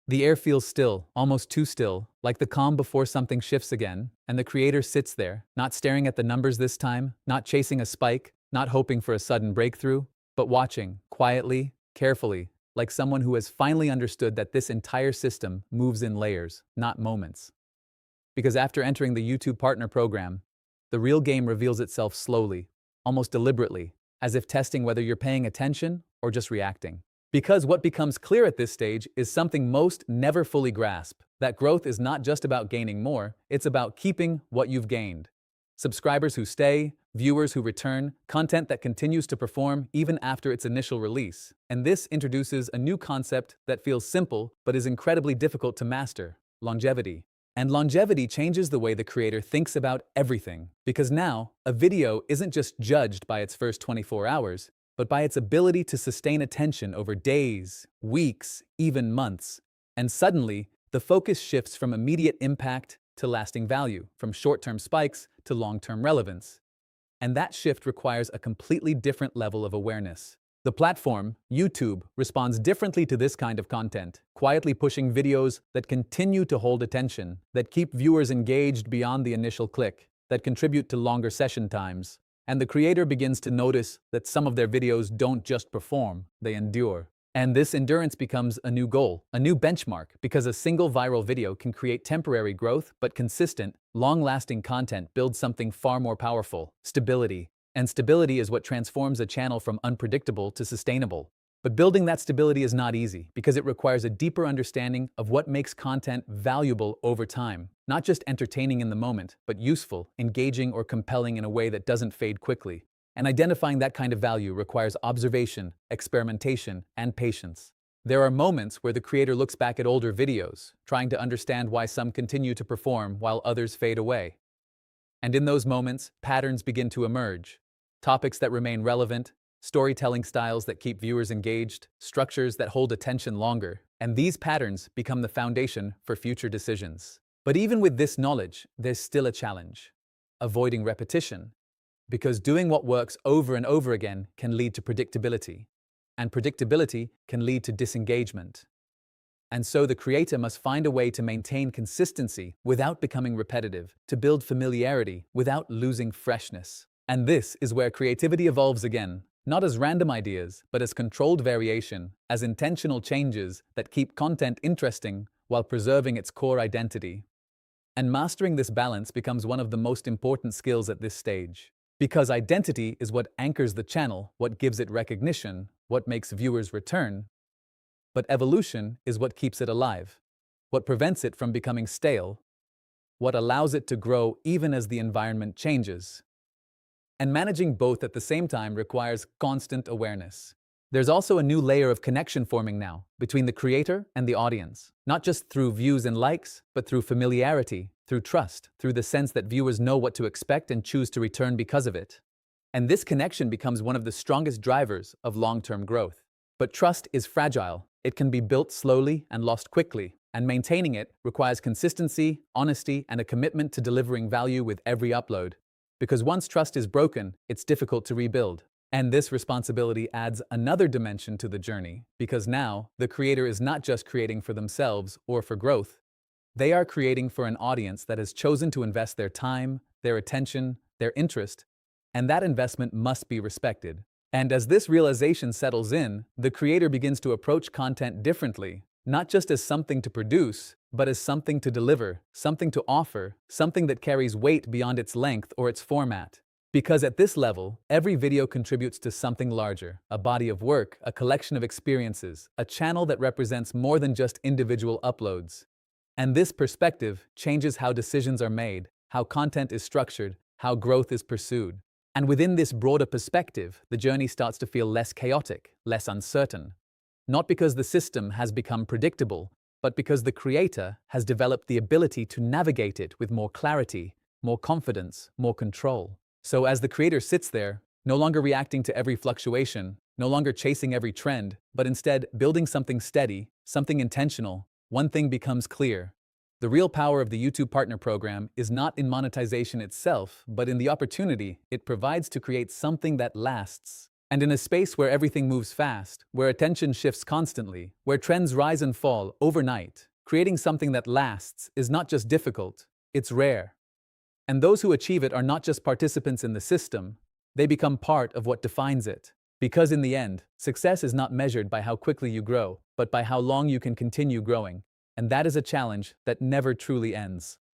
The air feels still, almost too still, like the calm before something shifts again, and the creator sits there, not staring at the numbers this time, not chasing a spike, not hoping for a sudden breakthrough, but watching, quietly, carefully, like someone who has finally understood that this entire system moves in layers, not moments. Because after entering the YouTube Partner Program, the real game reveals itself slowly, almost deliberately, as if testing whether you're paying attention or just reacting. Because what becomes clear at this stage is something most never fully grasp, that growth is not just about gaining more, it's about keeping what you've gained. Subscribers who stay, viewers who return, content that continues to perform even after its initial release. And this introduces a new concept that feels simple but is incredibly difficult to master: longevity. And longevity changes the way the creator thinks about everything, because now, a video isn't just judged by its first 24 hours, but by its ability to sustain attention over days, weeks, even months. And suddenly, the focus shifts from immediate impact to lasting value, from short-term spikes to long-term relevance. And that shift requires a completely different level of awareness. The platform, YouTube, responds differently to this kind of content, quietly pushing videos that continue to hold attention, that keep viewers engaged beyond the initial click, that contribute to longer session times. And the creator begins to notice that some of their videos don't just perform, they endure. And this endurance becomes a new goal, a new benchmark, because a single viral video can create temporary growth, but consistent, long-lasting content builds something far more powerful: stability. And stability is what transforms a channel from unpredictable to sustainable. But building that stability is not easy, because it requires a deeper understanding of what makes content valuable over time. Not just entertaining in the moment, but useful, engaging, or compelling in a way that doesn't fade quickly. And identifying that kind of value requires observation, experimentation, and patience. There are moments where the creator looks back at older videos, trying to understand why some continue to perform while others fade away. And in those moments, patterns begin to emerge. Topics that remain relevant, storytelling styles that keep viewers engaged, structures that hold attention longer. And these patterns become the foundation for future decisions. But even with this knowledge, there's still a challenge: avoiding repetition. Because doing what works over and over again can lead to predictability, and predictability can lead to disengagement. And so the creator must find a way to maintain consistency without becoming repetitive, to build familiarity without losing freshness. And this is where creativity evolves again, not as random ideas, but as controlled variation, as intentional changes that keep content interesting while preserving its core identity. And mastering this balance becomes one of the most important skills at this stage. Because identity is what anchors the channel, what gives it recognition, what makes viewers return. But evolution is what keeps it alive, what prevents it from becoming stale, what allows it to grow even as the environment changes. And managing both at the same time requires constant awareness. There's also a new layer of connection forming now, between the creator and the audience, not just through views and likes, but through familiarity, through trust, through the sense that viewers know what to expect and choose to return because of it. And this connection becomes one of the strongest drivers of long-term growth. But trust is fragile. It can be built slowly and lost quickly, and maintaining it requires consistency, honesty, and a commitment to delivering value with every upload. Because once trust is broken, it's difficult to rebuild. And this responsibility adds another dimension to the journey, because now the creator is not just creating for themselves or for growth. They are creating for an audience that has chosen to invest their time, their attention, their interest, and that investment must be respected. And as this realization settles in, the creator begins to approach content differently, not just as something to produce, but as something to deliver, something to offer, something that carries weight beyond its length or its format. Because at this level, every video contributes to something larger: a body of work, a collection of experiences, a channel that represents more than just individual uploads. And this perspective changes how decisions are made, how content is structured, how growth is pursued. And within this broader perspective, the journey starts to feel less chaotic, less uncertain. Not because the system has become predictable, but because the creator has developed the ability to navigate it with more clarity, more confidence, more control. So as the creator sits there, no longer reacting to every fluctuation, no longer chasing every trend, but instead building something steady, something intentional, one thing becomes clear. The real power of the YouTube Partner Program is not in monetization itself, but in the opportunity it provides to create something that lasts. And in a space where everything moves fast, where attention shifts constantly, where trends rise and fall overnight, creating something that lasts is not just difficult, it's rare. And those who achieve it are not just participants in the system, they become part of what defines it. Because in the end, success is not measured by how quickly you grow, but by how long you can continue growing. And that is a challenge that never truly ends.